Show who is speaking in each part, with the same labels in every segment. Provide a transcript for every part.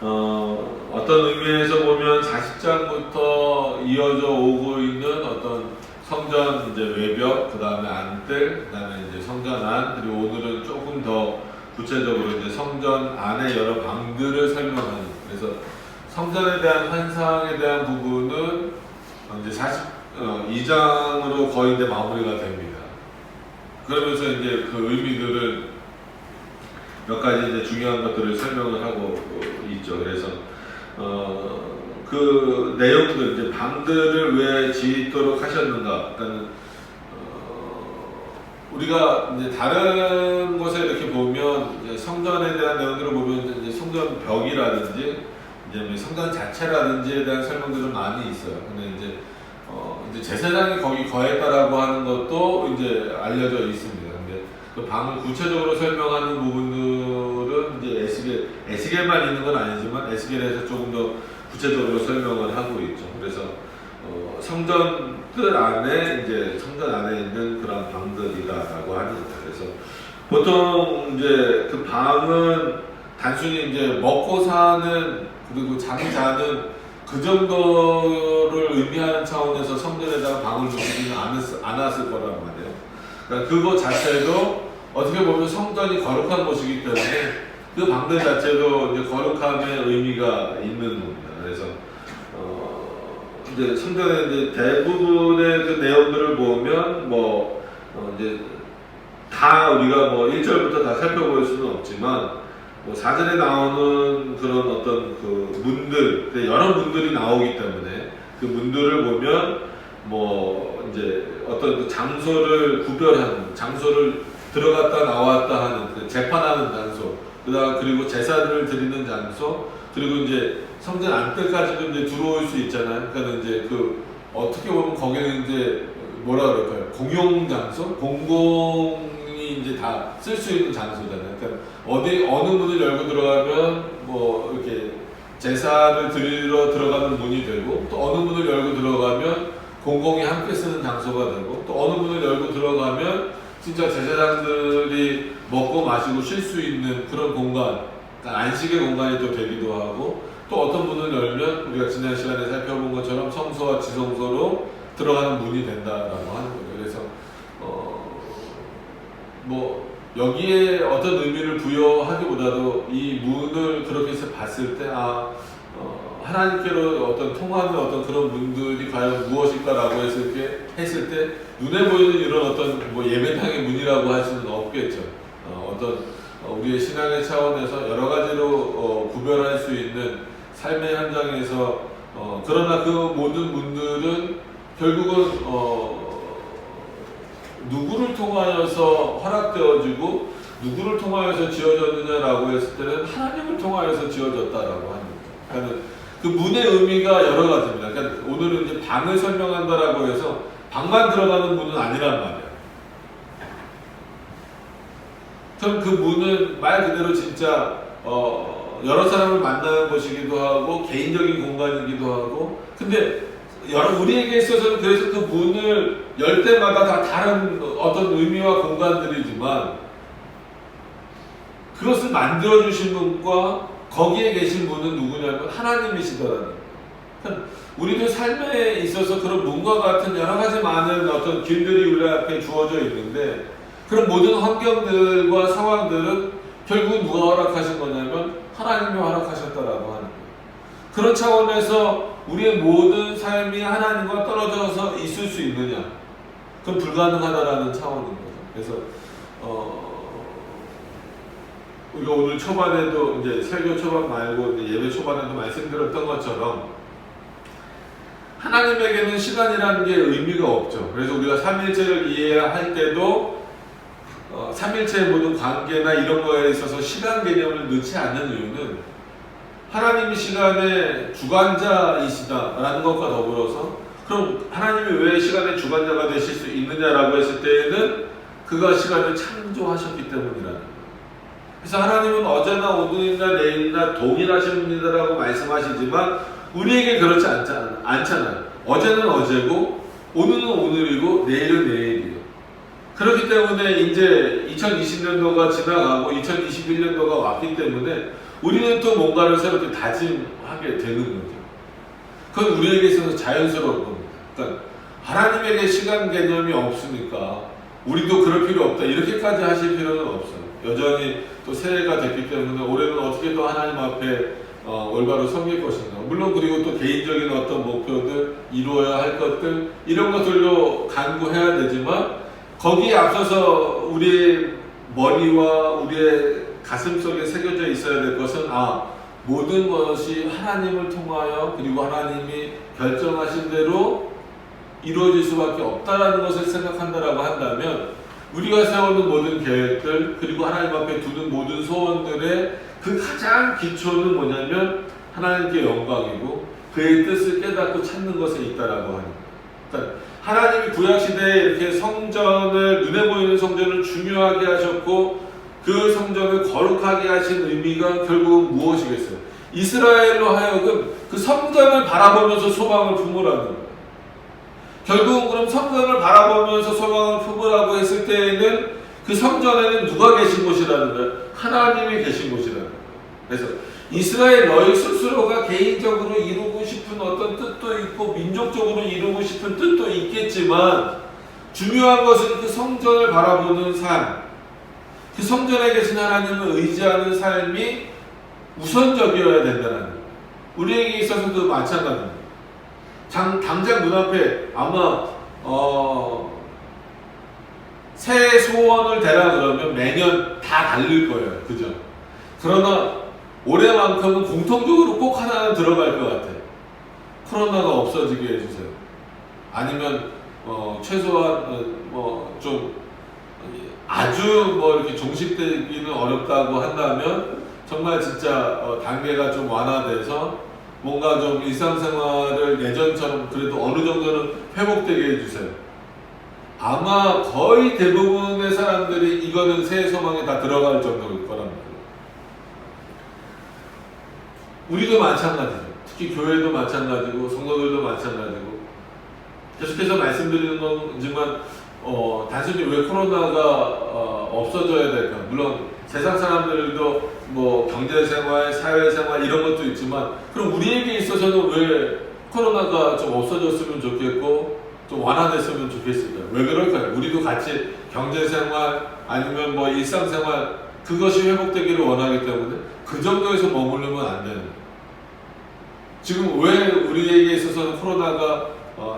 Speaker 1: 어떤 의미에서 보면 40장부터 이어져 오고 있는 어떤 성전 이제 외벽, 그 다음에 안뜰, 그 다음에 이제 성전 안, 그리고 오늘은 조금 더 구체적으로 이제 성전 안에 여러 방들을 설명하는, 그래서 성전에 대한 환상에 대한 부분은 이제 42장으로 거의 이제 마무리가 됩니다. 그러면서 이제 그 의미들을 몇 가지 이제 중요한 것들을 설명을 하고 있죠. 그래서 그 내용들, 이제 방들을 왜 짓도록 하셨는가? 그러니까 우리가 이제 다른 곳에 이렇게 보면 이제 성전에 대한 내용들을 보면 이제 성전 벽이라든지 이제 성전 자체라든지에 대한 설명들은 많이 있어요. 근데 이제 제사장이 거기 거했다라고 하는 것도 이제 알려져 있습니다. 근데 그 방을 구체적으로 설명하는 부분들은 이제 에스겔만 있는 건 아니지만 에스겔에서 조금 더 구체적으로 설명을 하고 있죠. 그래서 성전 뜰 안에 이제 성전 안에 있는 그런 방들이다라고 합니다. 그래서 보통 이제 그 방은 단순히 이제 먹고 사는 그리고 잠 자는 그 정도를 의미하는 차원에서 성전에다가 방을 두지는 않았을 거란 말이에요. 그러니까 그것 자체도 어떻게 보면 성전이 거룩한 곳이기 때문에 그 방들 자체도 이제 거룩함의 의미가 있는 겁니다. 그래서 이제 성전의 이제 대부분의 그 내용들을 보면 이제 다 우리가 1절부터 다 살펴볼 수는 없지만 사전에 나오는 그런 어떤 그 문들, 여러 문들이 나오기 때문에 그 문들을 보면 이제 어떤 그 장소를 구별하는, 장소를 들어갔다 나왔다 하는 그 재판하는 장소, 그리고 제사를 드리는 장소, 그리고 이제 성전 안뜰까지도 이제 들어올 수 있잖아요. 그러니까 이제 그 어떻게 보면 거기는 이제 뭐라 그럴까요? 공용 장소, 공공이 이제 다 쓸 수 있는 장소잖아요. 그러니까 어느 문을 열고 들어가면 이렇게 제사를 드리러 들어가는 문이 되고, 또 어느 문을 열고 들어가면 공공이 함께 쓰는 장소가 되고, 또 어느 문을 열고 들어가면 진짜 제사장들이 먹고 마시고 쉴 수 있는 그런 공간, 그러니까 안식의 공간이 또 되기도 하고, 또 어떤 문을 열면 우리가 지난 시간에 살펴본 것처럼 성소와 지성소로 들어가는 문이 된다라고 하는 거죠. 그래서 여기에 어떤 의미를 부여하기보다도 이 문을 그렇게 해서 봤을 때 하나님께로 어떤 통하는 어떤 그런 문들이 과연 무엇일까라고 했을 때 눈에 보이는 이런 어떤 예배당의 문이라고 할 수는 없겠죠. 우리의 신앙의 차원에서 여러 가지로 구별할 수 있는 삶의 현장에서 그러나 그 모든 문들은 결국은 누구를 통하여서 허락되어지고 누구를 통하여서 지어졌느냐라고 했을 때는 하나님을 통하여서 지어졌다라고 합니다. 그러니까 그 문의 의미가 여러 가지입니다. 그러니까 오늘은 이제 방을 설명한다라고 해서 방만 들어가는 문은 아니란 말이에요. 그럼 그 문은 말 그대로 진짜 여러 사람을 만나는 곳이기도 하고 개인적인 공간이기도 하고, 근데 우리에게 있어서는 그래서 그 문을 열 때마다 다 다른 어떤 의미와 공간들이지만 그것을 만들어주신 분과 거기에 계신 분은 누구냐면 하나님이시더라는 거예요. 우리도 삶에 있어서 그런 문과 같은 여러 가지 많은 어떤 길들이 우리 앞에 주어져 있는데 그런 모든 환경들과 상황들은 결국 누가 허락하신 거냐면 하나님이 허락하셨다라고 하는 거예요. 그런 차원에서 우리의 모든 삶이 하나님과 떨어져서 있을 수 있느냐? 그건 불가능하다라는 차원인 거죠. 그래서 우리가 오늘 초반에도 이제 설교 초반 말고 이제 예배 초반에도 말씀드렸던 것처럼 하나님에게는 시간이라는 게 의미가 없죠. 그래서 우리가 삼일체를 이해할 때도 삼일체의 모든 관계나 이런 거에 있어서 시간 개념을 넣지 않는 이유는 하나님이 시간의 주관자이시다라는 것과 더불어서 그럼 하나님이 왜 시간의 주관자가 되실 수 있느냐라고 했을 때에는 그가 시간을 창조하셨기 때문이라는 거예요. 그래서 하나님은 어제나 오늘이나 내일이나 동일하신 분이다라고 말씀하시지만 우리에게 그렇지 않잖아요. 어제는 어제고 오늘은 오늘이고 내일은 내일이에요. 그렇기 때문에 이제 2020년도가 지나가고 2021년도가 왔기 때문에 우리는 또 뭔가를 새롭게 다짐하게 되는 거죠. 그건 우리에게 있어서 자연스러운 겁니다. 그러니까 하나님에게 시간 개념이 없으니까 우리도 그럴 필요 없다 이렇게까지 하실 필요는 없어요. 여전히 또 새해가 됐기 때문에 올해는 어떻게 또 하나님 앞에 올바로 섬길 것인가. 물론 그리고 또 개인적인 어떤 목표들, 이루어야 할 것들 이런 것들도 간구해야 되지만 거기에 앞서서 우리의 머리와 우리의 가슴 속에 새겨져 있어야 될 것은 모든 것이 하나님을 통하여 그리고 하나님이 결정하신 대로 이루어질 수밖에 없다라는 것을 생각한다라고 한다면 우리가 세우는 모든 계획들 그리고 하나님 앞에 두는 모든 소원들의 그 가장 기초는 뭐냐면 하나님께 영광이고 그의 뜻을 깨닫고 찾는 것에 있다라고 하는 거예요. 그러니까 하나님이 구약시대에 이렇게 성전을 눈에 보이는 성전을 중요하게 하셨고 그 성전을 거룩하게 하신 의미가 결국은 무엇이겠어요? 이스라엘로 하여금 그 성전을 바라보면서 소망을 품으라는 거예요. 결국은 그럼 성전을 바라보면서 소망을 품으라고 했을 때에는 그 성전에는 누가 계신 곳이라는 거예요? 하나님이 계신 곳이라는 거예요. 그래서 이스라엘 너희 스스로가 개인적으로 이루고 싶은 어떤 뜻도 있고 민족적으로 이루고 싶은 뜻도 있겠지만 중요한 것은 그 성전을 바라보는 삶, 그 성전에 계신 하나님을 의지하는 삶이 우선적이어야 된다는 거예요. 우리에게 있어서도 마찬가지입니다. 당장 눈앞에 아마 새해 소원을 대라 그러면 매년 다 달릴 거예요. 그죠? 그러나 올해만큼은 공통적으로 꼭 하나는 들어갈 것 같아요. 코로나가 없어지게 해주세요. 아니면 최소한 좀 아주 이렇게 종식되기는 어렵다고 한다면 정말 진짜 단계가 좀 완화돼서 뭔가 좀 일상생활을 예전처럼 그래도 어느 정도는 회복되게 해주세요. 아마 거의 대부분의 사람들이 이거는 새해 소망에 다 들어갈 정도일 거랍니다. 우리도 마찬가지죠. 특히 교회도 마찬가지고 성도들도 마찬가지고 계속해서 말씀드리는 거지만 단순히 왜 코로나가 없어져야 될까? 물론 세상 사람들도 경제생활, 사회생활 이런 것도 있지만 그럼 우리에게 있어서는 왜 코로나가 좀 없어졌으면 좋겠고 좀 완화됐으면 좋겠을까요? 왜 그럴까요? 우리도 같이 경제생활 아니면 일상생활 그것이 회복되기를 원하기 때문에 그 정도에서 머무르면 안 되는 거예요. 지금 왜 우리에게 있어서는 코로나가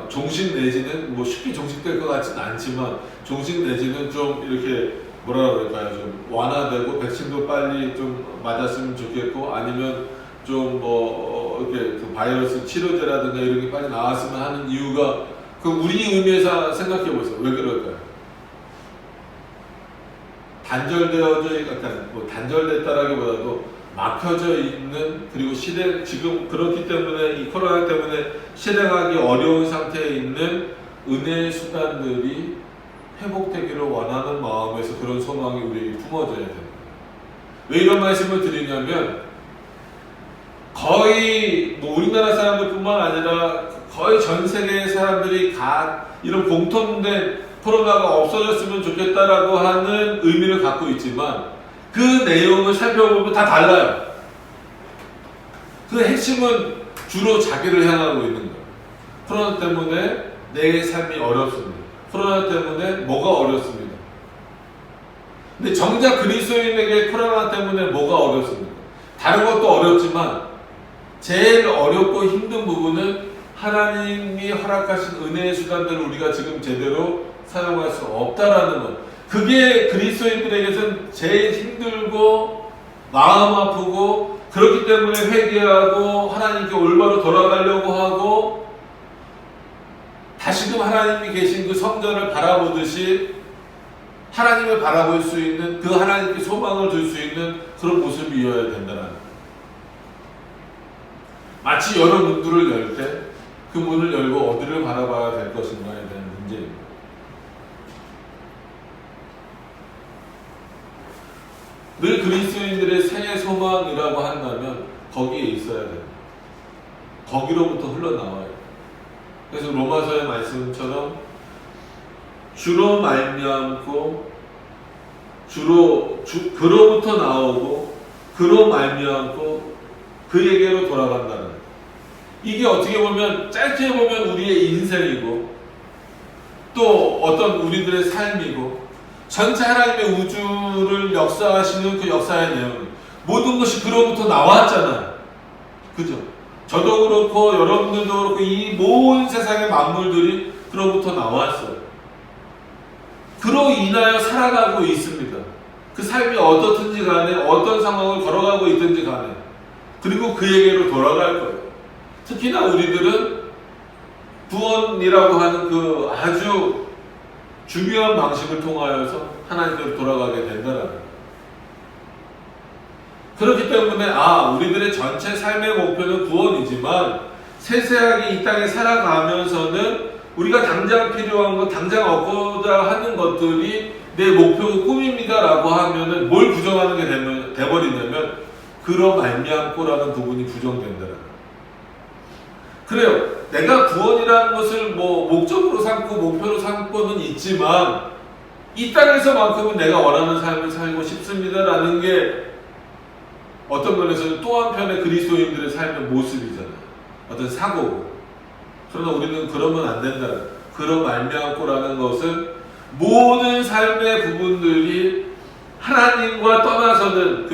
Speaker 1: 종식 내지는 쉽게 종식될 것 같지는 않지만 종식 내지는 좀 이렇게 좀 완화되고 백신도 빨리 좀 맞았으면 좋겠고 아니면 좀 이렇게 그 바이러스 치료제라든가 이런 게 빨리 나왔으면 하는 이유가 그 우리 의미에서 생각해 보세요. 왜 그럴까요? 단절됐다라기보다도 막혀져 있는 그리고 지금 그렇기 때문에 이 코로나 때문에 실행하기 어려운 상태에 있는 은혜의 수단들이 회복되기를 원하는 마음에서 그런 소망이 우리에게 품어져야 됩니다. 왜 이런 말씀을 드리냐면 거의 우리나라 사람들뿐만 아니라 거의 전 세계의 사람들이 이런 공통된 코로나가 없어졌으면 좋겠다라고 하는 의미를 갖고 있지만 그 내용을 살펴보면 다 달라요. 그 핵심은 주로 자기를 향하고 있는 거예요. 코로나 때문에 내 삶이 어렵습니다. 코로나 때문에 뭐가 어렵습니다. 근데 정작 그리스도인에게 코로나 때문에 뭐가 어렵습니까? 다른 것도 어렵지만 제일 어렵고 힘든 부분은 하나님이 허락하신 은혜의 수단들을 우리가 지금 제대로 사용할 수 없다라는 것. 그게 그리스도인들에게는 제일 힘들고 마음 아프고 그렇기 때문에 회개하고 하나님께 올바로 돌아가려고 하고 다시금 하나님이 계신 그 성전을 바라보듯이 하나님을 바라볼 수 있는 그 하나님께 소망을 줄 수 있는 그런 모습이어야 된다는 거예요. 마치 여러 문들을 열 때 그 문을 열고 어디를 바라봐야 될 것인가에 대한 문제입니다. 늘 그리스도인들의 새해 소망이라고 한다면 거기에 있어야 됩니다. 거기로부터 흘러나와요. 그래서 로마서의 말씀처럼 주로 말미암고 그로부터 나오고 그로 말미암고 그에게로 돌아간다는, 이게 어떻게 보면 짧게 보면 우리의 인생이고 또 어떤 우리들의 삶이고 전체 하나님의 우주를 역사하시는 그 역사의 내용, 모든 것이 그로부터 나왔잖아요. 그죠? 저도 그렇고 여러분들도 그렇고 이 모든 세상의 만물들이 그로부터 나왔어요. 그로 인하여 살아가고 있습니다. 그 삶이 어떻든지 간에 어떤 상황을 걸어가고 있든지 간에 그리고 그에게로 돌아갈 거예요. 특히나 우리들은 구원이라고 하는 그 아주 중요한 방식을 통하여서 하나님께로 돌아가게 된다는 거예요. 그렇기 때문에 우리들의 전체 삶의 목표는 구원이지만 세세하게 이 땅에 살아가면서는 우리가 당장 필요한 것, 당장 얻고자 하는 것들이 내 목표고 꿈입니다라고 하면은 뭘 부정하는 게 돼버리냐면 그로 말미암고라는 부분이 부정된다는 거예요. 그래요. 내가 구원이라는 것을 목적으로 삼고 목표로 삼고는 있지만 이 땅에서만큼은 내가 원하는 삶을 살고 싶습니다라는 게 어떤 면에서는 또 한편의 그리스도인들의 삶의 모습이잖아요. 어떤 사고고. 그러나 우리는 그러면 안 된다. 그로 말미암고라는 것은 모든 삶의 부분들이 하나님과 떠나서는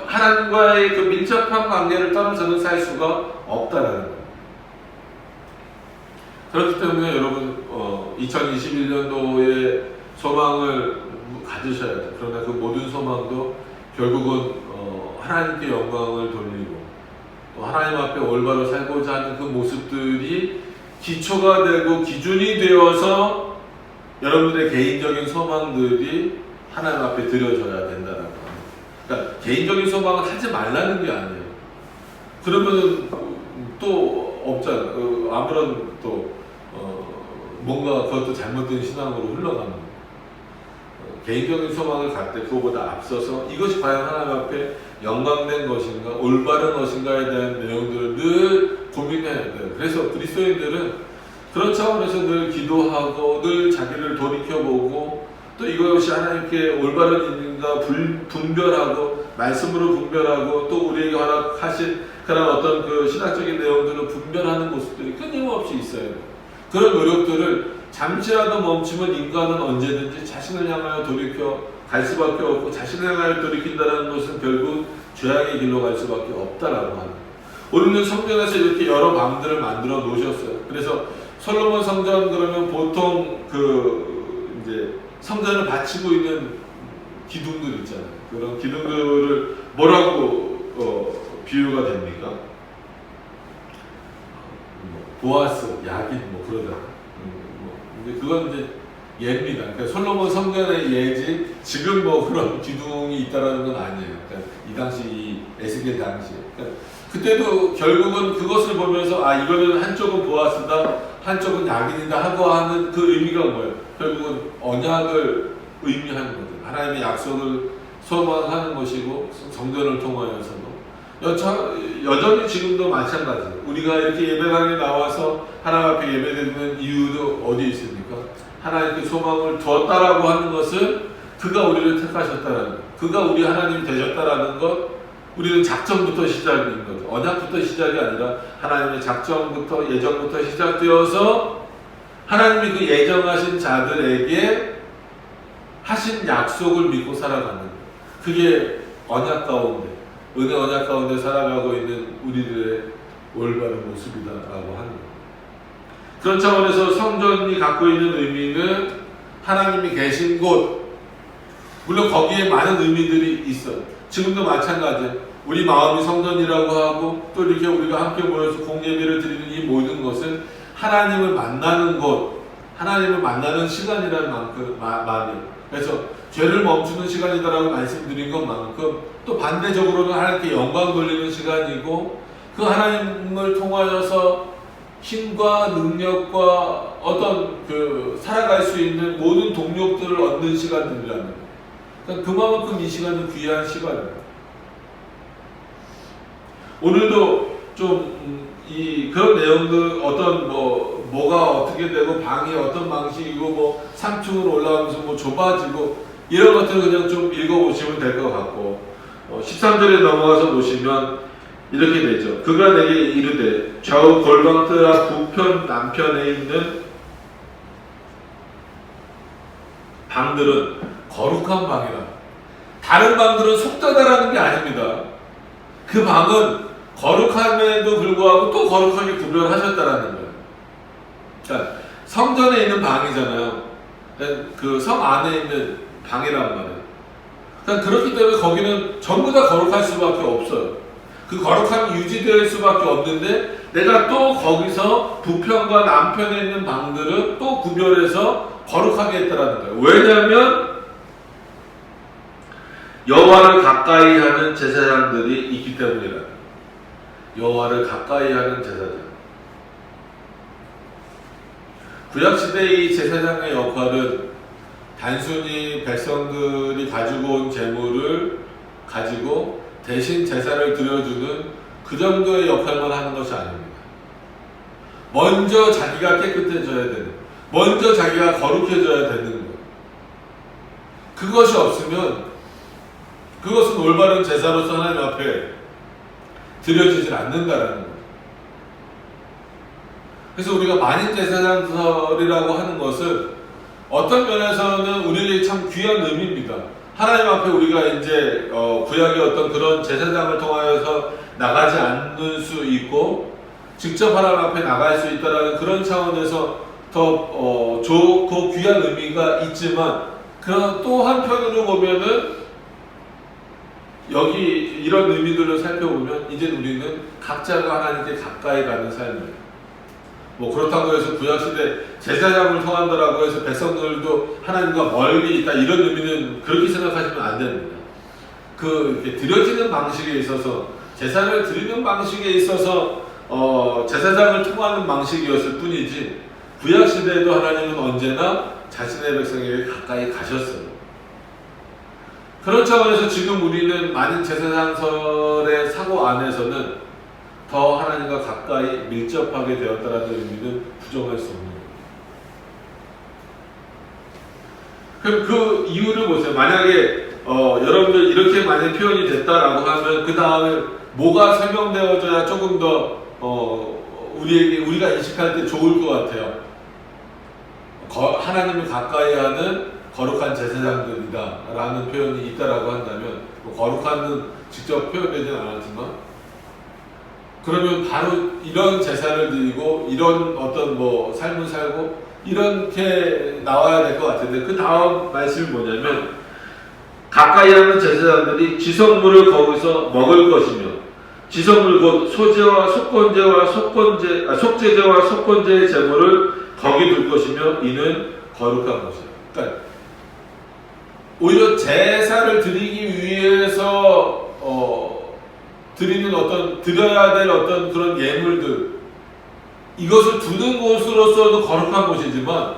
Speaker 1: 하나님과의 그 밀접한 관계를 떠나서는 살 수가 없다라는 거예요. 그렇기 때문에 여러분 2021년도에 소망을 가지셔야 돼요. 그러나 그 모든 소망도 결국은 하나님께 영광을 돌리고 또 하나님 앞에 올바로 살고자 하는 그 모습들이 기초가 되고 기준이 되어서 여러분들의 개인적인 소망들이 하나님 앞에 드려져야 된다라고 합니다. 그러니까 개인적인 소망을 하지 말라는 게 아니에요. 그러면 또 없잖아요. 아무런 또 뭔가 그것도 잘못된 신앙으로 흘러가는 거예요. 개인적인 소망을 갖되 그거보다 앞서서 이것이 과연 하나님 앞에 영광된 것인가 올바른 것인가에 대한 내용들을 늘 고민해야 돼요. 그래서 그리스도인들은 그런 차원에서 늘 기도하고 늘 자기를 돌이켜보고 또 이것이 하나님께 올바른 일인가 분별하고 말씀으로 분별하고 또 우리에게 허락하신 그런 어떤 그 신학적인 내용들을 분별하는 모습들이 끊임없이 있어요. 그런 노력들을 잠시라도 멈추면 인간은 언제든지 자신을 향하여 돌이켜 갈 수밖에 없고 자신을 향하여 돌이킨다는 것은 결국 죄악의 길로 갈 수밖에 없다라고 하는 거예요. 우리는 성전에서 이렇게 여러 방들을 만들어 놓으셨어요. 그래서 솔로몬 성전 그러면 보통 이제 성전을 바치고 있는 기둥들 있잖아요. 그런 기둥들을 뭐라고 비유가 됩니까? 보아스, 야긴 그러잖아요. 그건 이제 예입니다. 그러니까 솔로몬 성전의 예지 지금 그런 기둥이 있다라는 건 아니에요. 그러니까 이 당시 이 에스겔 당시에. 그러니까 그때도 결국은 그것을 보면서 이거는 한쪽은 보아스다, 한쪽은 야긴이다 하고 하는 그 의미가 뭐예요? 결국은 언약을 의미하는 거죠. 하나님의 약속을 소망하는 것이고 성전을 통하여서도 여전히 지금도 마찬가지예요. 우리가 이렇게 예배당에 나와서 하나님 앞에 예배드리는 이유도 어디에 있습니까? 하나님께 소망을 두었다라고 하는 것은 그가 우리를 택하셨다라는 것, 그가 우리 하나님이 되셨다라는 것, 우리는 작정부터 시작인 거죠. 언약부터 시작이 아니라 하나님의 작정부터 예정부터 시작되어서 하나님이 그 예정하신 자들에게 하신 약속을 믿고 살아가는 거예요. 그게 언약 가운데, 은혜 언약 가운데 살아가고 있는 우리들의 올바른 모습이다라고 하는 거예요. 그런 차원에서 성전이 갖고 있는 의미는 하나님이 계신 곳, 물론 거기에 많은 의미들이 있어요. 지금도 마찬가지예요. 우리 마음이 성전이라고 하고 또 이렇게 우리가 함께 모여서 공예배를 드리는 이 모든 것은 하나님을 만나는 곳, 하나님을 만나는 시간이라는 말이에요. 그래서 죄를 멈추는 시간이다라고 말씀드린 것만큼 또 반대적으로는 하나님께 영광 돌리는 시간이고 그 하나님을 통하여서 힘과 능력과 어떤 살아갈 수 있는 모든 동력들을 얻는 시간들이라는 거예요. 그러니까 그만큼 이 시간은 귀한 시간이에요. 오늘도 좀 그런 내용들 어떤 뭐가 어떻게 되고 방이 어떤 방식이고 3층으로 올라가면서 좁아지고 이런 것들을 그냥 좀 읽어보시면 될 것 같고 13절에 넘어가서 보시면 이렇게 되죠. 그가 내게 이르되 좌우 골방뜰 북편 남편에 있는 방들은 거룩한 방이라. 다른 방들은 속되다라는 게 아닙니다. 그 방은 거룩함에도 불구하고 또 거룩하게 구별하셨다라는 거예요. 그러니까 성전에 있는 방이잖아요. 그 성 안에 있는 방이란 말이에요. 그러니까 그렇기 때문에 거기는 전부 다 거룩할 수밖에 없어요. 그 거룩함이 유지될 수밖에 없는데 내가 또 거기서 북편과 남편에 있는 방들은 또 구별해서 거룩하게 했다라는 거예요. 왜냐하면 여호와를 가까이 하는 제사장들이 있기 때문이라. 여호와를 가까이 하는 제사장. 구약시대의 제사장의 역할은 단순히 백성들이 가지고 온 재물을 가지고 대신 제사를 드려주는 그 정도의 역할만 하는 것이 아닙니다. 먼저 자기가 깨끗해져야 되는, 먼저 자기가 거룩해져야 되는 거예요. 그것이 없으면 그것은 올바른 제사로서 하나님 앞에 드려지질 않는다라는 거예요. 그래서 우리가 만인제사장설이라고 하는 것은 어떤 면에서는 우리에게 참 귀한 의미입니다. 하나님 앞에 우리가 이제 구약의 어떤 그런 제사장을 통하여서 나가지 않을 수 있고 직접 하나님 앞에 나갈 수 있다라는 그런 차원에서 더 좋고 귀한 의미가 있지만 그러나 또 한편으로 보면은 여기 이런 의미들을 살펴보면 이제 우리는 각자가 하나님께 가까이 가는 삶이에요. 뭐 그렇다고 해서 구약시대 제사장을 통한다라고 해서 백성들도 하나님과 멀리 있다 이런 의미는 그렇게 생각하시면 안 됩니다. 그 이렇게 드려지는 방식에 있어서 제사를 드리는 방식에 있어서 제사장을 통하는 방식이었을 뿐이지 구약시대에도 하나님은 언제나 자신의 백성에게 가까이 가셨어요. 그런 차원에서 지금 우리는 만인 제사장설의 사고 안에서는 더 하나님과 가까이 밀접하게 되었다는 의미는 부정할 수 없는 거예요. 그럼 그 이유를 보세요. 만약에 여러분들 이렇게 만약 표현이 됐다라고 하면 그 다음에 뭐가 설명되어져야 조금 더 우리가 인식할 때 좋을 것 같아요. 하나님을 가까이 하는 거룩한 제사장들이다 라는 표현이 있다라고 한다면 거룩한은 직접 표현되지는 않았지만 그러면 바로 이런 제사를 드리고 이런 어떤 뭐 삶을 살고 이렇게 나와야 될 것 같은데 그 다음 말씀이 뭐냐면 가까이 하는 제사장들이 지성물을 거기서 먹을 것이며 지성물 곧 소제와 속건제와 속제제와 속건제의 제물을 거기 둘 것이며 이는 거룩한 것이다. 그러니까 오히려 제사를 드리기 위해서 드리는 드려야 될 어떤 그런 예물들 이것을 두는 곳으로서도 거룩한 곳이지만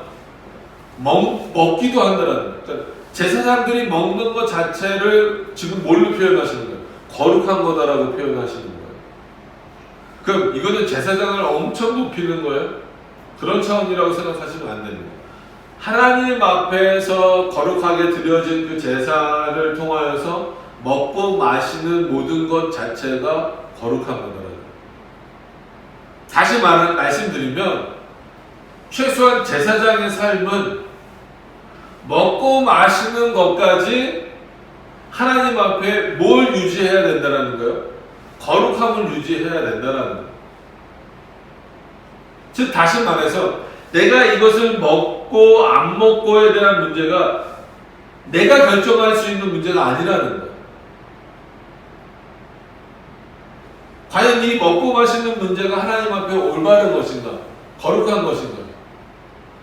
Speaker 1: 먹기도 한다라는 거예요. 그러니까 제사장들이 먹는 것 자체를 지금 뭘로 표현하시는 거예요? 거룩한 거다라고 표현하시는 거예요. 그럼 이거는 제사장을 엄청 높이는 거예요? 그런 차원이라고 생각하시면 안 됩니다. 하나님 앞에서 거룩하게 드려진 그 제사를 통하여서 먹고 마시는 모든 것 자체가 거룩한 거다. 다시 말씀드리면 최소한 제사장의 삶은 먹고 마시는 것까지 하나님 앞에 뭘 유지해야 된다는 거예요? 거룩함을 유지해야 된다는 거예요. 즉 다시 말해서 내가 이것을 먹고 안 먹고에 대한 문제가 내가 결정할 수 있는 문제가 아니라는 거예요. 과연 이 먹고 마시는 문제가 하나님 앞에 올바른 것인가? 거룩한 것인가?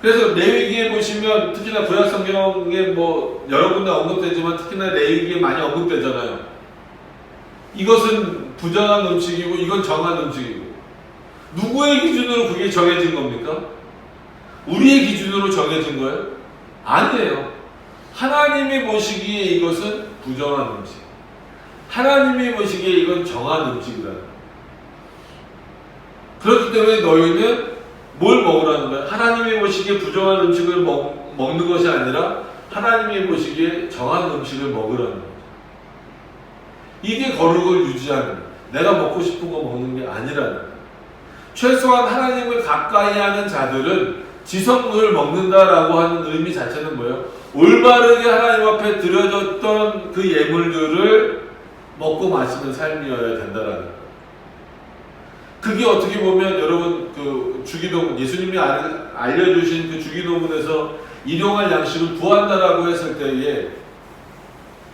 Speaker 1: 그래서 레위기에 보시면 특히나 구약 성경에 뭐 여러 군데 언급되지만 특히나 레위기에 많이 언급되잖아요. 이것은 부정한 음식이고 이건 정한 음식이고 누구의 기준으로 그게 정해진 겁니까? 우리의 기준으로 정해진 거예요? 아니에요. 하나님이 보시기에 이것은 부정한 음식, 하나님이 보시기에 이건 정한 음식이다. 그렇기 때문에 너희는 뭘 먹으라는 거야? 하나님이 보시기에 부정한 음식을 먹는 것이 아니라 하나님이 보시기에 정한 음식을 먹으라는 거죠. 이게 거룩을 유지하는 거예요. 내가 먹고 싶은 거 먹는 게 아니라는 거예요. 최소한 하나님을 가까이 하는 자들은 지성물을 먹는다라고 하는 의미 자체는 뭐예요? 올바르게 하나님 앞에 드려졌던 그 예물들을 먹고 마시는 삶이어야 된다라는 거예요. 그게 어떻게 보면 여러분 그 주기도문, 예수님이 알려주신 그 주기도문에서 일용할 양식을 구한다라고 했을 때에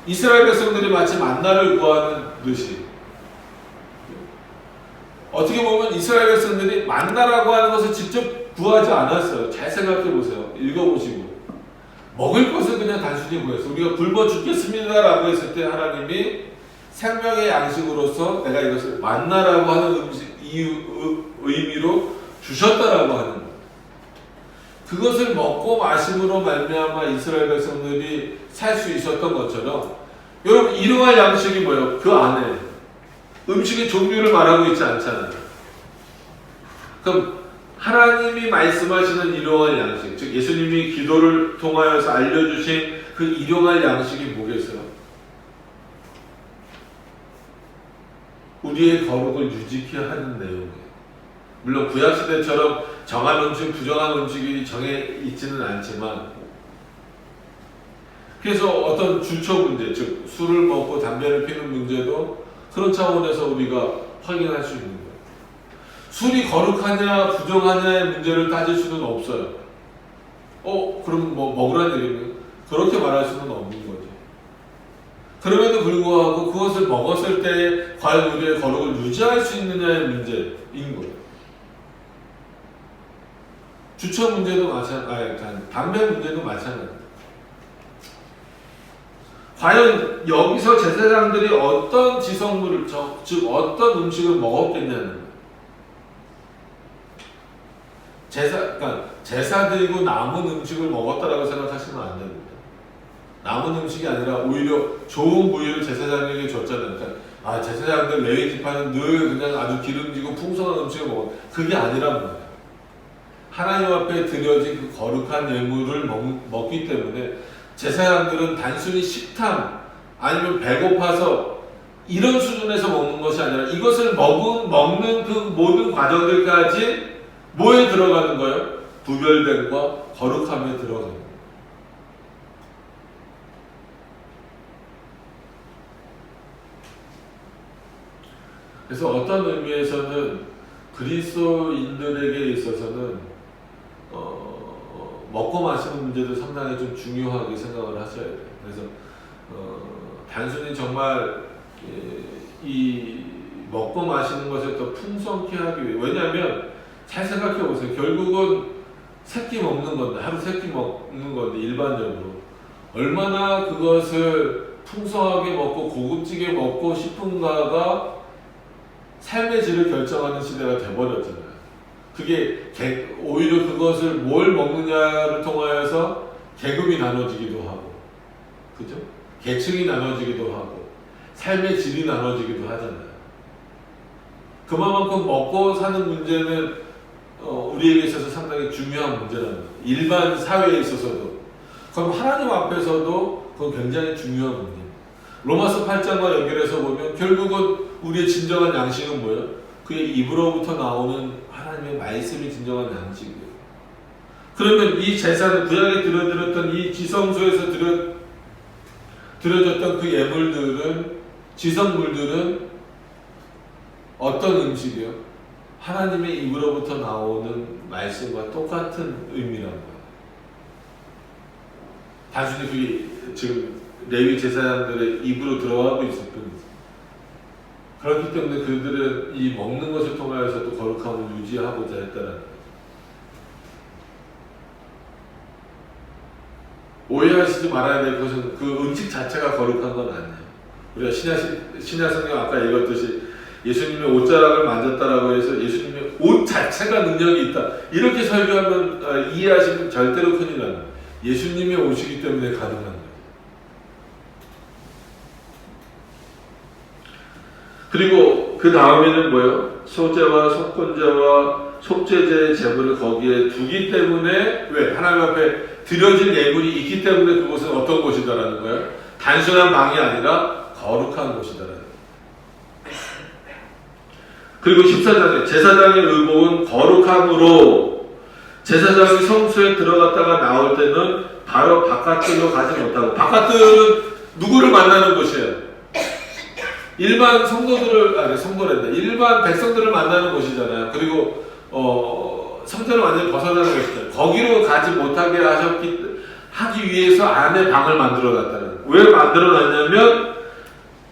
Speaker 1: 이스라엘 백성들이 마치 만나를 구하는 듯이, 어떻게 보면 이스라엘 백성들이 만나라고 하는 것을 직접 구하지 않았어요. 잘 생각해 보세요. 읽어보시고. 먹을 것을 그냥 단순히 구했어요. 우리가 굶어 죽겠습니다라고 했을 때 하나님이 생명의 양식으로서 내가 이것을 만나라고 하는 의미로 주셨다라고 하는 거예요. 그것을 먹고 마심으로 말미암아 이스라엘 백성들이 살 수 있었던 것처럼, 여러분 일용할 양식이 뭐예요? 그 안에 음식의 종류를 말하고 있지 않잖아요. 그럼 하나님이 말씀하시는 일용할 양식, 즉 예수님이 기도를 통하여서 알려주신 그 일용할 양식이 뭐겠어요? 우리의 거룩을 유지케 하는 내용이에요. 물론 구약시대처럼 정한 음식, 부정한 음식이 정해 있지는 않지만, 그래서 어떤 주처 문제, 즉 술을 먹고 담배를 피는 문제도 그런 차원에서 우리가 확인할 수 있는 거예요. 술이 거룩하냐 부정하냐의 문제를 따질 수는 없어요. 그럼 뭐 먹으라는 얘기는 그렇게 말할 수는 없는 거죠. 그럼에도 불구하고 그것을 먹었을 때 과연 우리의 거룩을 유지할 수 있느냐의 문제인 거예요. 주처 문제도 마찬가지고, 담배 문제도 마찬가지입니다. 과연 여기서 제사장들이 어떤 지성물을, 즉 어떤 음식을 먹었겠냐는 거예요. 그러니까 제사 드리고 남은 음식을 먹었다라고 생각하시면 안 됩니다. 남은 음식이 아니라 오히려 좋은 부위를 제사장에게 줬잖아요. 그러니까 제사장들 레위 지파는 늘 그냥 아주 기름지고 풍성한 음식을 먹어. 그게 아니란 말이에요. 하나님 앞에 드려진 그 거룩한 예물을 먹기 때문에 제사장들은 단순히 식탐 아니면 배고파서 이런 수준에서 먹는 것이 아니라 이것을 먹는 그 모든 과정들까지 뭐에 들어가는 거예요? 구별됨과 거룩함에 들어가는 거예요. 그래서 어떤 의미에서는 그리스도인들에게 있어서는 먹고 마시는 문제도 상당히 좀 중요하게 생각을 하셔야 돼요. 그래서 단순히 정말 이 먹고 마시는 것을 더 풍성케 하기 위해, 왜냐하면 잘 생각해 보세요. 결국은 새끼 먹는 건데, 하루 새끼 먹는 건데 일반적으로 얼마나 그것을 풍성하게 먹고 고급지게 먹고 싶은가가 삶의 질을 결정하는 시대가 돼버렸잖아요. 그게 오히려 그것을 뭘 먹느냐를 통하여서 계급이 나눠지기도 하고, 그죠? 계층이 나눠지기도 하고, 삶의 질이 나눠지기도 하잖아요. 그만큼 먹고 사는 문제는 우리에게 있어서 상당히 중요한 문제라는 거예요. 일반 사회에 있어서도. 그럼 하나님 앞에서도 그건 굉장히 중요한 문제입니다. 로마서 8장과 연결해서 보면 결국은 우리의 진정한 양식은 뭐예요? 그의 입으로부터 나오는 하나님의 말씀이 진정한 양식이에요. 그러면 이 제사는 구약에 드려졌던 이 지성소에서 드려졌던 그 예물들은, 지성물들은 어떤 음식이요? 하나님의 입으로부터 나오는 말씀과 똑같은 의미라는 거예요. 단순히 그게 지금 레위 제사장들의 입으로 들어가고 있을 뿐이죠. 그렇기 때문에 그들은 이 먹는 것을 통하여서도 거룩함을 유지하고자 했다는 거예요. 오해하시지 말아야 될 것은 그 음식 자체가 거룩한 건 아니에요. 우리가 신약 성경 아까 읽었듯이 예수님의 옷자락을 만졌다라고 해서 예수님의 옷 자체가 능력이 있다, 이렇게 설교하면 이해하시면 절대로 큰일 납니다. 예수님의 옷이기 때문에 가능한 거예요. 그리고 그 다음에는 뭐예요? 소제와 속건제와 속죄제의 제물을 거기에 두기 때문에, 왜? 하나님 앞에 드려질 예물이 있기 때문에 그곳은 어떤 곳이다라는 거예요? 단순한 방이 아니라 거룩한 곳이다라는 거예요. 그리고 14장에 제사장의 의복은 거룩함으로 제사장이 성소에 들어갔다가 나올 때는 바로 바깥으로 가지 못하고, 바깥은 누구를 만나는 곳이에요? 일반 성도란다. 일반 백성들을 만나는 곳이잖아요. 그리고 성전을 완전히 벗어나는 곳이잖아요. 거기로 가지 못하게 하기 위해서 안에 방을 만들어 놨다는 거예요. 왜 만들어 놨냐면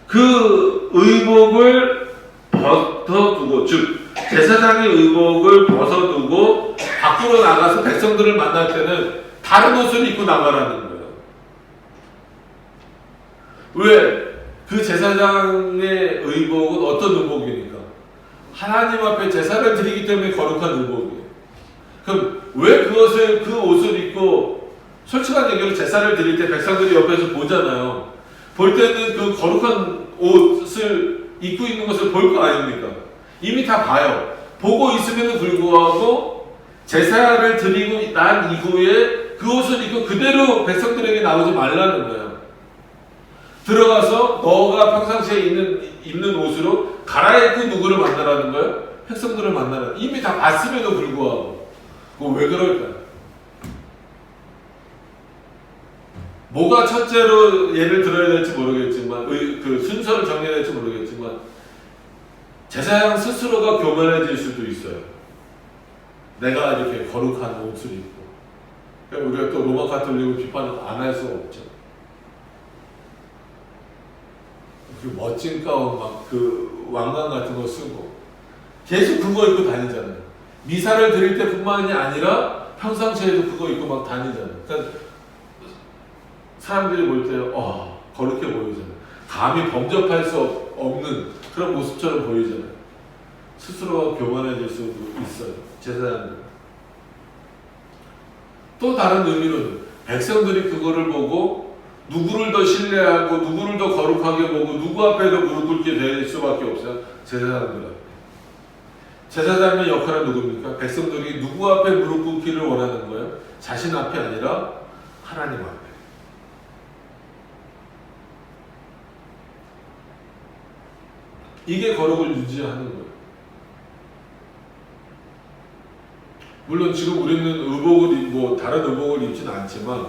Speaker 1: 그 의복을 벗어두고, 즉 제사장의 의복을 벗어두고 밖으로 나가서 백성들을 만날 때는 다른 옷을 입고 나가라는 거예요. 왜? 그 제사장의 의복은 어떤 의복입니까? 하나님 앞에 제사를 드리기 때문에 거룩한 의복이에요. 그럼 왜 그 옷을 입고, 솔직한 얘기로 제사를 드릴 때 백성들이 옆에서 보잖아요. 볼 때는 그 거룩한 옷을 입고 있는 것을 볼 거 아닙니까? 이미 다 봐요. 보고 있음에도 불구하고 제사를 드리고 난 이후에 그 옷을 입고 그대로 백성들에게 나오지 말라는 거예요. 들어가서 너가 평상시에 입는 옷으로 갈아입고 누구를 만나라는 거예요? 백성들을 만나라는. 이미 다 봤음에도 불구하고. 왜 그럴까요? 뭐가 첫째로 예를 들어야 될지 모르겠지만, 그 순서를 정해야 될지 모르겠지만, 제사장 스스로가 교만해질 수도 있어요. 내가 이렇게 거룩한 옷을 입고. 그러니까 우리가 또 로마 가톨릭을 비판 안 할 수가 없죠. 그 멋진 가운 그 왕관 같은 거 쓰고 계속 그거 입고 다니잖아요. 미사를 드릴 때뿐만이 아니라 평상시에도 그거 입고 막 다니잖아요. 그러니까 사람들이 볼 때 거룩해 보이잖아요. 감히 범접할 수 없는 그런 모습처럼 보이잖아요. 스스로가 교만해질 수도 있어요. 제사장들. 또 다른 의미로는 백성들이 그거를 보고 누구를 더 신뢰하고 누구를 더 거룩하게 보고 누구 앞에도 무릎 꿇게 될 수밖에 없어요. 제사장들 앞에. 제사장의 역할은 누굽니까? 백성들이 누구 앞에 무릎 꿇기를 원하는 거예요? 자신 앞이 아니라 하나님 앞에. 이게 거룩을 유지하는 거예요. 물론 지금 우리는 의복을 입고 다른 의복을 입지는 않지만,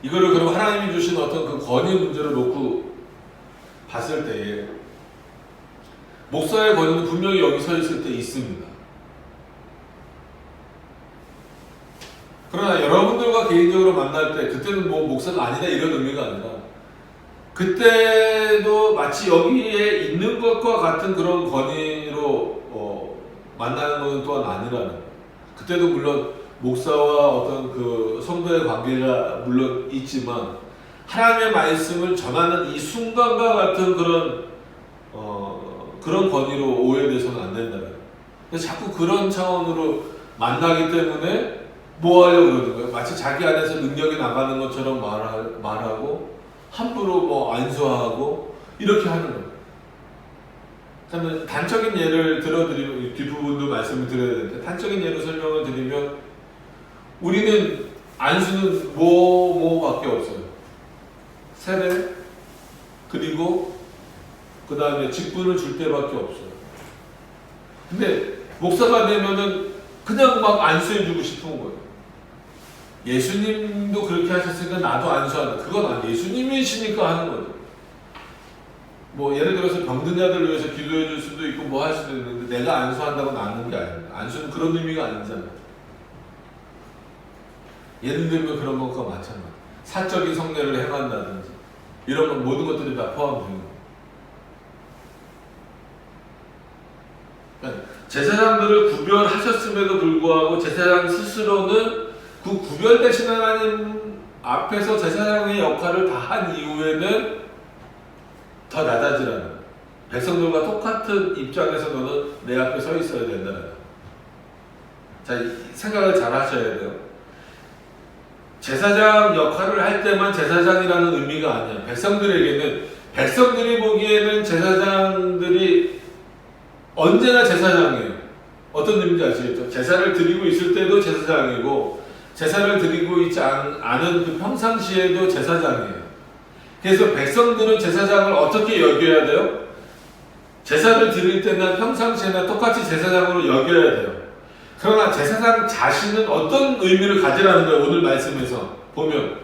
Speaker 1: 이거를 그럼 하나님이 주신 어떤 그 권위 문제를 놓고 봤을 때에 목사의 권위는 분명히 여기 서 있을 때 있습니다. 그러나 여러분들과 개인적으로 만날 때 그때는 뭐 목사가 아니다 이런 의미가 아니라, 그때도 마치 여기에 있는 것과 같은 그런 권위로 만나는 것은 또한 아니라는 거예요. 그때도 물론 목사와 어떤 그 성도의 관계가 물론 있지만 하나님의 말씀을 전하는 이 순간과 같은 그런 권위로 오해돼서는 안 된다는 거예요. 그래서 자꾸 그런 차원으로 만나기 때문에 뭐 하려고 그러는 거예요? 마치 자기 안에서 능력이 나가는 것처럼 말하고 함부로 뭐 안수하고 이렇게 하는 거예요. 그러면 단적인 예를 들어드리면, 뒷부분도 말씀을 드려야 되는데, 단적인 예로 설명을 드리면 우리는 안수는 뭐밖에 없어요. 세례, 그리고 그 다음에 직분을 줄 때밖에 없어요. 근데 목사가 되면은 그냥 막 안수해주고 싶은 거예요. 예수님도 그렇게 하셨으니까 나도 안수한다. 그건 예수님이시니까 하는 거죠. 뭐 예를 들어서 병든 자들 위해서 기도해 줄 수도 있고 뭐 할 수도 있는데, 내가 안수한다고 나는 게 아닙니다. 안수는 그런 의미가 아니잖아요. 예를 들면 그런 것과 마찬가지. 사적인 성례를 행한다든지 이런 건 모든 것들이 다 포함되는 거예요. 그러니까 제사장들을 구별하셨음에도 불구하고 제사장 스스로는 그 구별되신 하나님 앞에서 제사장의 역할을 다 한 이후에는 더 낮아지라는, 백성들과 똑같은 입장에서 너는 내 앞에 서 있어야 된다는. 자, 생각을 잘 하셔야 돼요. 제사장 역할을 할 때만 제사장이라는 의미가 아니야. 백성들에게는, 백성들이 보기에는 제사장들이 언제나 제사장이에요. 어떤 의미인지 아시겠죠? 제사를 드리고 있을 때도 제사장이고, 제사를 드리고 있지 않은 그 평상시에도 제사장이에요. 그래서 백성들은 제사장을 어떻게 여겨야 돼요? 제사를 드릴 때나 평상시에나 똑같이 제사장으로 여겨야 돼요. 그러나 제사장 자신은 어떤 의미를 가지라는 거예요. 오늘 말씀에서 보면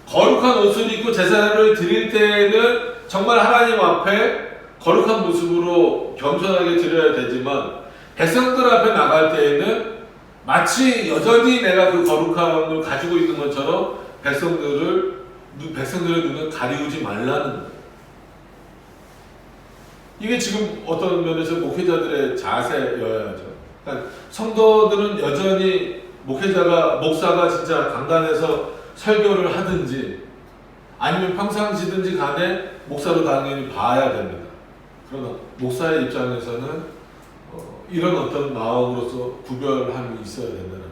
Speaker 1: 거룩한 옷을 입고 제사를 드릴 때에는 정말 하나님 앞에 거룩한 모습으로 겸손하게 드려야 되지만 백성들 앞에 나갈 때에는 마치 여전히 내가 그 거룩함을 가지고 있는 것처럼 백성들의 눈을 가리우지 말라는 거예요. 이게 지금 어떤 면에서 목회자들의 자세여야죠. 그러니까 성도들은 여전히 목사가 진짜 강단에서 설교를 하든지 아니면 평상시든지 간에 목사로 당연히 봐야 됩니다. 그러나 목사의 입장에서는 이런 어떤 마음으로서 구별함이 있어야 된다는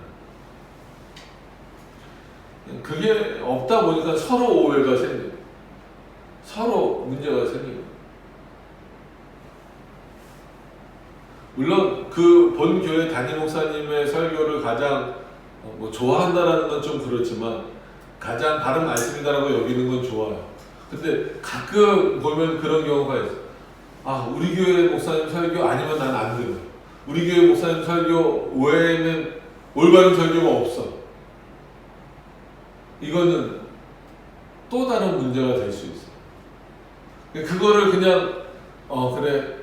Speaker 1: 그게 없다 보니까 서로 오해가 생겨요. 서로 문제가 생겨요. 물론 그 본 교회 담임 목사님의 설교를 가장 좋아한다라는 건 좀 그렇지만 가장 바른 말씀이다라고 여기는 건 좋아요. 근데 가끔 보면 그런 경우가 있어요. 아, 우리 교회 목사님 설교 아니면 난 안 들어. 우리 교회 목사님 설교 외에는 올바른 설교가 없어. 이거는 또 다른 문제가 될 수 있어요. 그거를 그냥 그래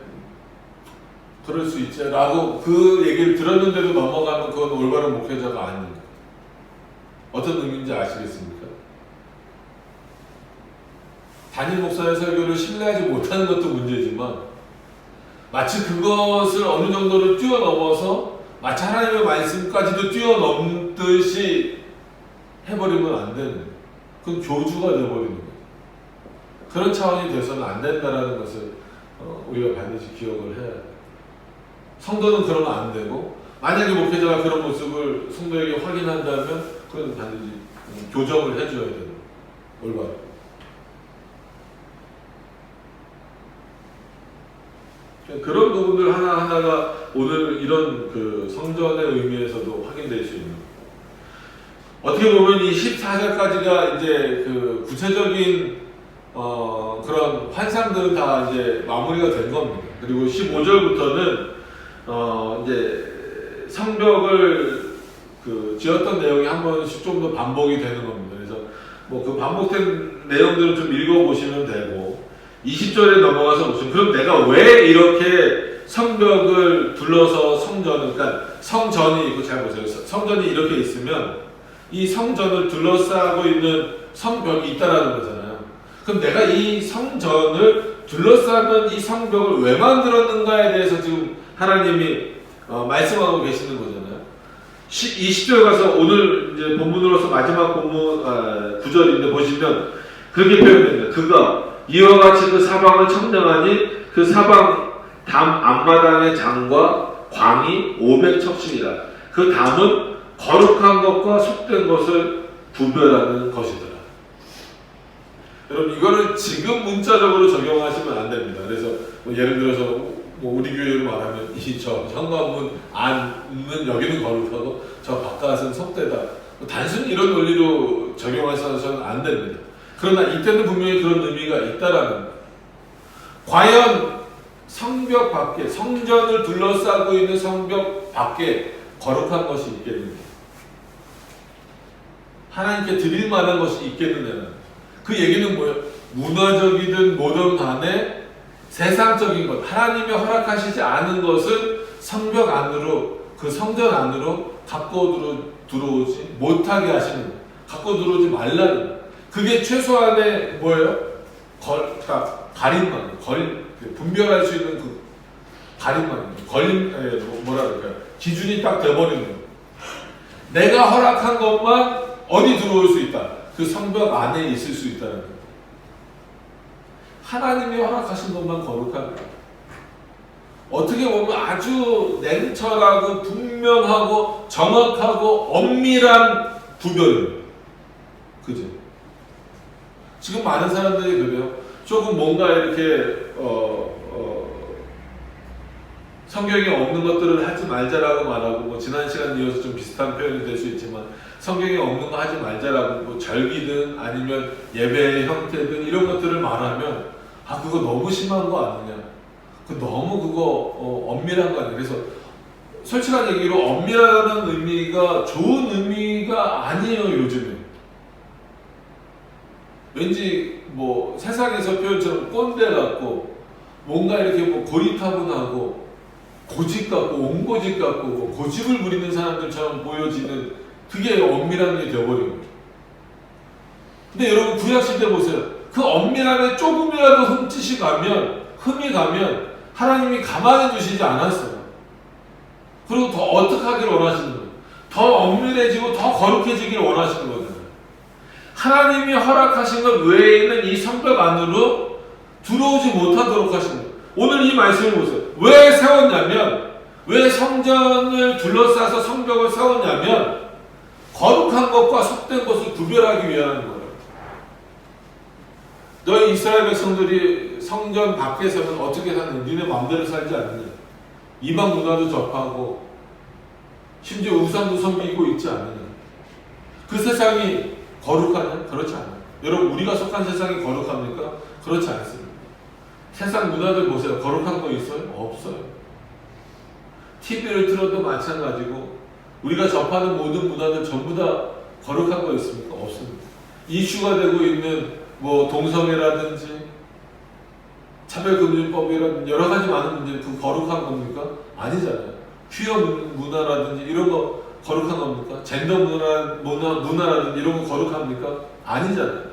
Speaker 1: 그럴 수 있지 라고 그 얘기를 들었는데도 넘어가면 그건 올바른 목회자가 아닙니다. 어떤 의미인지 아시겠습니까? 담임 목사의 설교를 신뢰하지 못하는 것도 문제지만 마치 그것을 어느 정도를 뛰어넘어서 마치 하나님의 말씀까지도 뛰어넘듯이 해버리면 안 되는 거예요. 그건 교주가 되어버리는 거예요. 그런 차원이 돼서는 안 된다는 것을 우리가 반드시 기억을 해야 돼요. 성도는 그러면 안 되고 만약에 목회자가 그런 모습을 성도에게 확인한다면 그건 반드시 교정을 해줘야 되는 올바로. 그런 부분들 하나하나가 오늘 이런 그 성전의 의미에서도 확인될 수 있는. 어떻게 보면 이 14절까지가 이제 그 구체적인 그런 환상들은 다 이제 마무리가 된 겁니다. 그리고 15절부터는 이제 성벽을 그 지었던 내용이 한 번씩 좀 더 반복이 되는 겁니다. 그래서 뭐 그 반복된 내용들은 좀 읽어보시면 되고 20절에 넘어가서 보시면 그럼 내가 왜 이렇게 성벽을 둘러서 성전을 그러니까 성전이 있고 잘 보세요. 성전이 이렇게 있으면 이 성전을 둘러싸고 있는 성벽이 있다라는 거잖아요. 그럼 내가 이 성전을 둘러싸는 이 성벽을 왜 만들었는가에 대해서 지금 하나님이 말씀하고 계시는 거잖아요. 20절 가서 오늘 이제 본문으로서 마지막 본문 9절인데 보시면 그렇게 표현됩니다. 그가 이와 같이 그 사방을 청량하니 그 사방 담 앞마당의 장과 광이 500척씩이라. 그 담은 거룩한 것과 속된 것을 구별하는 것이더라. 여러분 이거를 지금 문자적으로 적용하시면 안 됩니다. 그래서 뭐 예를 들어서 뭐 우리 교회로 말하면 저 현관문 안은 여기는 거룩하고 저 바깥은 속되다. 뭐 단순히 이런 논리로 적용하셔서는 안 됩니다. 그러나 이때는 분명히 그런 의미가 있다라는 거예요. 과연 성벽 밖에 성전을 둘러싸고 있는 성벽 밖에 거룩한 것이 있겠느냐? 하나님께 드릴 만한 것이 있겠느냐는 그 얘기는 뭐예요? 문화적이든 뭐든 간에 세상적인 것, 하나님이 허락하시지 않은 것을 성벽 안으로, 그 성전 안으로 갖고 들어오지 못하게 하시는 거예요. 갖고 들어오지 말라는 거예요. 그게 최소한의 뭐예요? 가림만, 분별할 수 있는 그 가림만, 뭐라 그럴까요? 기준이 딱 돼버리는 거예요. 내가 허락한 것만 어디 들어올 수 있다. 그 성벽 안에 있을 수 있다는 거예요. 하나님이 허락하신 것만 거룩한 거예요. 어떻게 보면 아주 냉철하고 분명하고 정확하고 엄밀한 구별입니다. 그죠? 지금 많은 사람들이 그래요. 조금 뭔가 이렇게 성경에 없는 것들을 하지 말자라고 말하고 뭐 지난 시간 이어서 좀 비슷한 표현이 될 수 있지만 성경에 없는 거 하지 말자라고 뭐 절기든 아니면 예배의 형태든 이런 것들을 말하면 그거 너무 심한 거 아니냐. 너무 그거 엄밀한 거 아니에요. 그래서 솔직한 얘기로 엄밀하다는 의미가 좋은 의미가 아니에요, 요즘에. 왠지 뭐 세상에서 표현처럼 꼰대 같고 뭔가 이렇게 뭐 고리타분하고 고집 같고 온고집 같고 뭐 고집을 부리는 사람들처럼 보여지는 그게 엄밀한 게 되어버린 거예요. 근데 여러분 구약시대 보세요. 그 엄밀함에 조금이라도 흠이 가면 하나님이 가만히 두시지 않았어요. 그리고 더 어떻게 하기를 원하시는 거예요. 더 엄밀해지고 더 거룩해지기를 원하시는 거잖아요. 하나님이 허락하신 것 외에는 이 성벽 안으로 들어오지 못하도록 하시는 거예요. 오늘 이 말씀을 보세요. 왜 세웠냐면, 왜 성전을 둘러싸서 성벽을 세웠냐면 거룩한 것과 속된 것을 구별하기 위한 거예요. 너희 이스라엘 백성들이 성전 밖에서는 어떻게 사는, 니네 마음대로 살지 않느냐. 이방 문화도 접하고 심지어 우상도 섬기고 있지 않느냐. 그 세상이 거룩하냐? 그렇지 않아요. 여러분 우리가 속한 세상이 거룩합니까? 그렇지 않습니다. 세상 문화들 보세요. 거룩한 거 있어요? 없어요. TV를 틀어도 마찬가지고 우리가 접하는 모든 문화들 전부 다 거룩한 거 있습니까? 없습니다. 이슈가 되고 있는 뭐 동성애라든지 차별금지법이라든지 여러 가지 많은 문제, 그 거룩한 겁니까? 아니잖아요. 퀴어 문화라든지 이런 거 거룩한 겁니까? 젠더 문화라든지 이런 거 거룩합니까? 아니잖아요.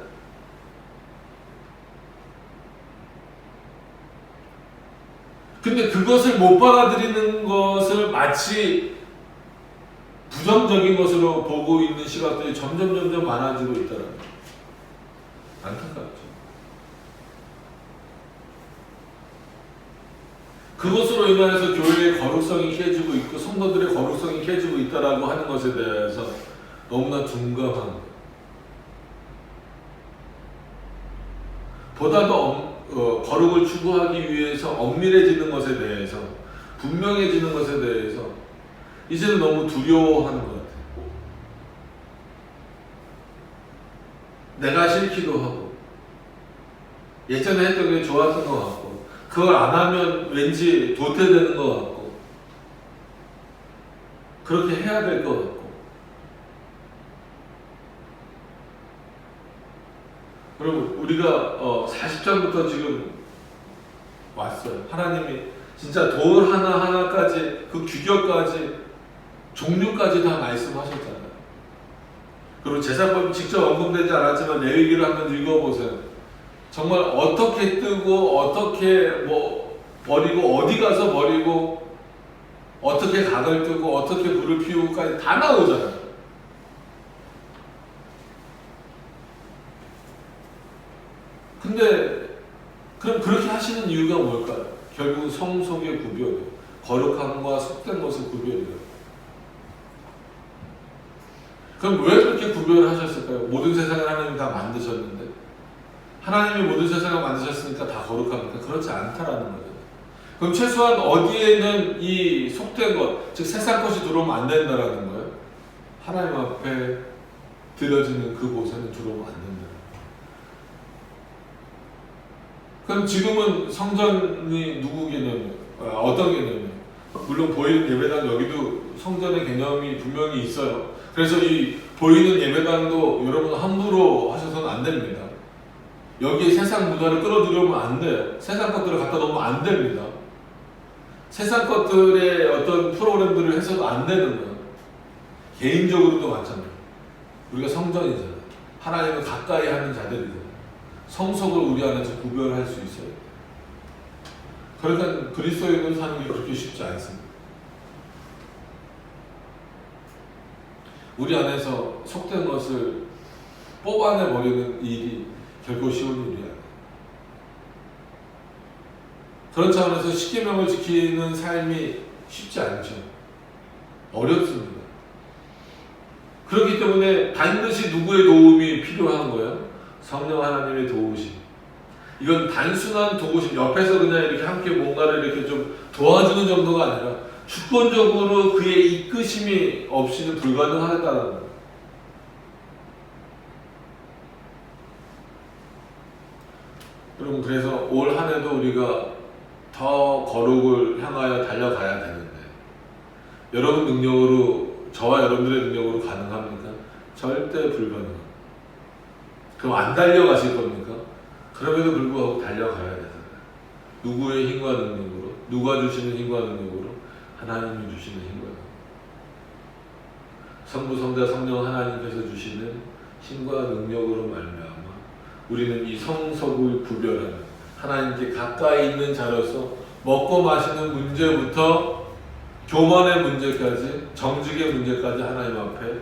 Speaker 1: 근데 그것을 못 받아들이는 것을 마치 부정적인 것으로 보고 있는 시각들이 점점 많아지고 있다는 거예요. 안타깝죠. 그것으로 인해서 교회의 거룩성이 깨지고 있고 성도들의 거룩성이 깨지고 있다라고 하는 것에 대해서 너무나 둔감한 거예요. 보다 더 거룩을 추구하기 위해서 엄밀해지는 것에 대해서, 분명해지는 것에 대해서 이제는 너무 두려워하는 것 같아요. 내가 싫기도 하고 예전에 했던 게 좋았던 것 같고 그걸 안 하면 왠지 도태되는 것 같고 그렇게 해야 될 것 같고. 여러분 우리가 40장부터 지금 왔어요. 하나님이 진짜 돌 하나하나까지 그 규격까지 종류까지 다 말씀하셨잖아요. 그리고 제사법이 직접 언급되지 않았지만 레위기를 한번 읽어보세요. 정말 어떻게 뜨고 어떻게 뭐 버리고 어디 가서 버리고 어떻게 각을 뜨고 어떻게 불을 피우고까지 다 나오잖아요. 근데 그럼 그렇게 하시는 이유가 뭘까요? 결국 성속의 구별이에요. 거룩함과 속된 것의 구별이에요. 그럼 왜 그렇게 구별을 하셨을까요? 모든 세상을 하나님이 다 만드셨는데 하나님이 모든 세상을 만드셨으니까 다 거룩합니까? 그렇지 않다라는 거예요. 그럼 최소한 어디에는 이 속된 것, 즉 세상 것이 들어오면 안 된다라는 거예요. 하나님 앞에 드려지는 그곳에는 들어오면 안 된다. 그럼 지금은 성전이 누구 개념이에요? 어떤 개념이에요? 물론 보이는 예배당 여기도 성전의 개념이 분명히 있어요. 그래서 이 보이는 예배당도 여러분 함부로 하셔서는 안 됩니다. 여기에 세상 문화를 끌어들여오면 안 돼요. 세상 것들을 갖다 놓으면 안 됩니다. 세상 것들의 어떤 프로그램들을 해서도 안 되는 거예요. 개인적으로도 마찬가지예요. 우리가 성전이잖아요. 하나님을 가까이 하는 자들이잖아요. 성속을 우리 안에서 구별할 수 있어요. 그러니까 그리스도인을 사는 게 그렇게 쉽지 않습니다. 우리 안에서 속된 것을 뽑아내버리는 일이 결코 쉬운 일이 아니에요. 그런 차원에서 십계명을 지키는 삶이 쉽지 않죠. 어렵습니다. 그렇기 때문에 반드시 누구의 도움이 필요한 거예요? 성령 하나님의 도우심. 이건 단순한 도우심, 옆에서 그냥 이렇게 함께 뭔가를 이렇게 좀 도와주는 정도가 아니라 주권적으로 그의 이끄심이 없이는 불가능하다는 거예요. 여러분 그래서 올 한 해도 우리가 더 거룩을 향하여 달려가야 되는데 여러분 능력으로 저와 여러분들의 능력으로 가능합니까? 절대 불가능합니다. 그럼 안 달려가실 겁니까? 그럼에도 불구하고 달려가야 되잖아요. 누구의 힘과 능력으로? 누가 주시는 힘과 능력으로? 하나님이 주시는 힘과 능력. 성부, 성자, 성령 하나님께서 주시는 힘과 능력으로 말미암아 우리는 이 성석을 구별하는 하나님께 가까이 있는 자로서 먹고 마시는 문제부터 교만의 문제까지 정직의 문제까지 하나님 앞에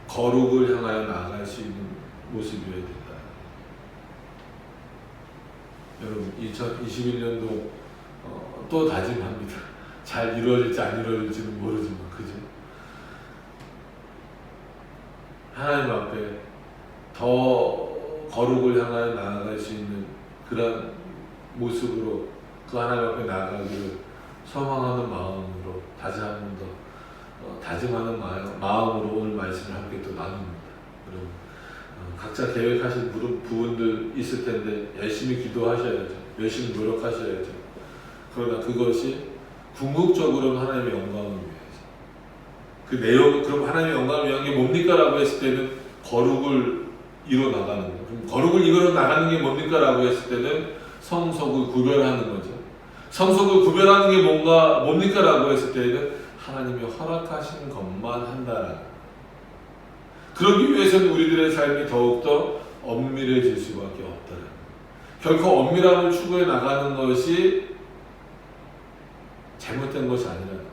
Speaker 1: 거룩을 향하여 나아갈 수 있는 모습이어야 된다. 여러분 2021년도 또 다짐합니다. 잘 이루어질지 안 이루어질지는 모르지만 그죠? 하나님 앞에 더 거룩을 향하여 나아갈 수 있는 그런 모습으로 그 하나님 앞에 나아가기를 소망하는 마음으로 다시 한 번 더 다짐하는 마음으로 오늘 말씀을 함께 또 나눕니다. 여러분 각자 계획하신 부분들 있을 텐데 열심히 기도하셔야죠. 열심히 노력하셔야죠. 그러나 그것이 궁극적으로는 하나님의 영광을 위해서 그 내용 그럼 하나님의 영광을 위한 게 뭡니까? 라고 했을 때는 거룩을 이뤄 나가는 거예요. 그럼 거룩을 이뤄 나가는 게 뭡니까? 라고 했을 때는 성속을 구별하는 거죠. 성속을 구별하는 게 뭡니까? 라고 했을 때는 하나님이 허락하신 것만 한다라는 거예요. 그러기 위해서는 우리들의 삶이 더욱더 엄밀해질 수밖에 없다는 거예요. 결코 엄밀함을 추구해 나가는 것이 잘못된 것이 아니라는 거예요.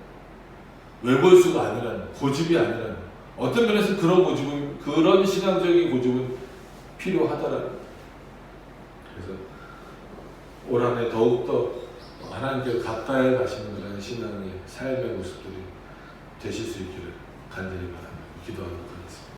Speaker 1: 외벌수가 아니라는 거예요. 고집이 아니라는 거예요. 어떤 면에서 그런 신앙적인 고집은 필요하다라는 거예요. 그래서 올 한 해 더욱더 하나님께 가까이 가시는 그런 신앙의 삶의 모습들이 되실 수 있기를 간절히 바랍니다. 기도하도록 하겠습니다.